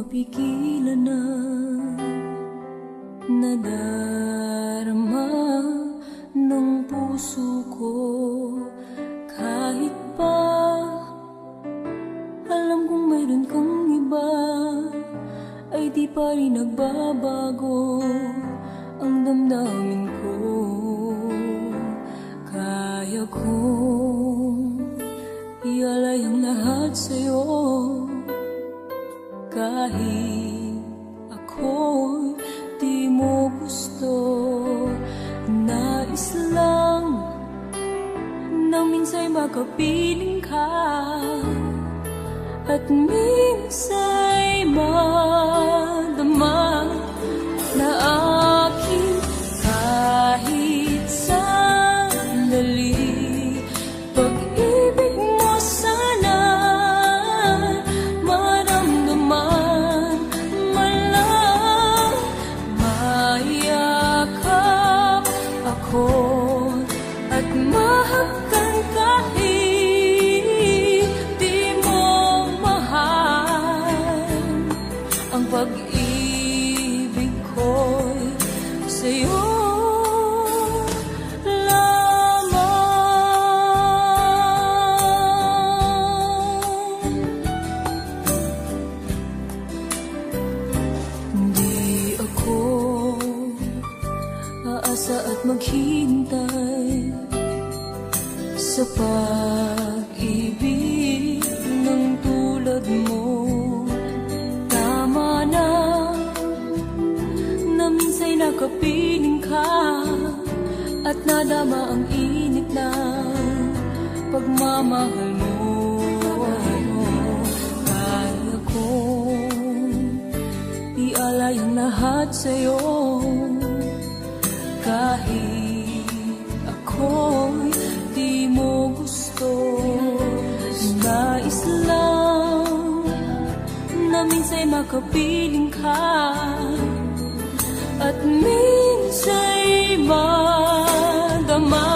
mapigilan na nadarama ng puso ko. Kahit pa alam kong mayroon kang iba, ay di pa rin nagbabago ang damdamin ko. Kaya kong ialay ang lahat sa'yo, kahit ako'y di mo gusto. Nais lang na minsa'y makapiling ka, at minsa'y madama na aking kahit sandali. Pag-ibig mo sana'y maramdaman, malang mayakap ako at mahagkan kahit di mo mahal. Ang pag-ibig ko'y sa'yo lamang. Di ako aasa at maghintay sa pag-ibig ng tulad mo. Tama na na minsa'y nakapiling ka at nadama ang init ng pagmamahal mo. Kaya kong ialay ang lahat sa'yo, kahit ako'y di mo gusto. Nais lang na minsa'y makapiling ka, at minsa'y madama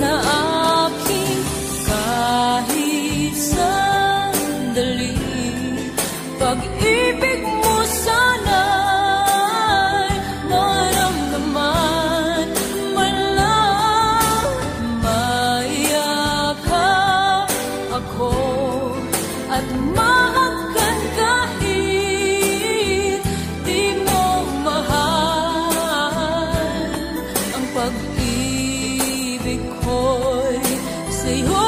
na aking kahit sandali. Pag-ibig mo sana'y maramdaman, malang mayakap ako at mahagkan kahit di mo mahal. Ang pag-ibig ko'y sa'yo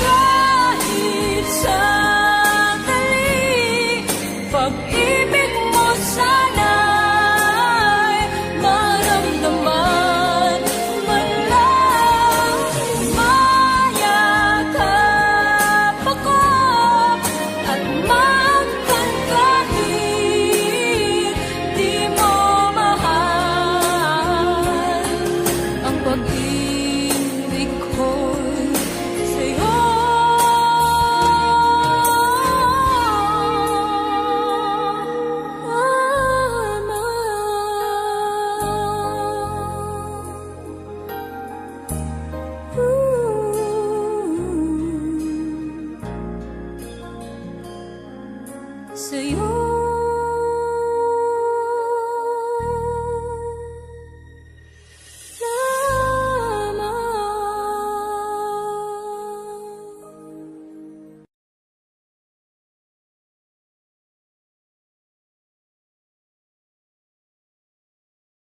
kahit sandali. Pag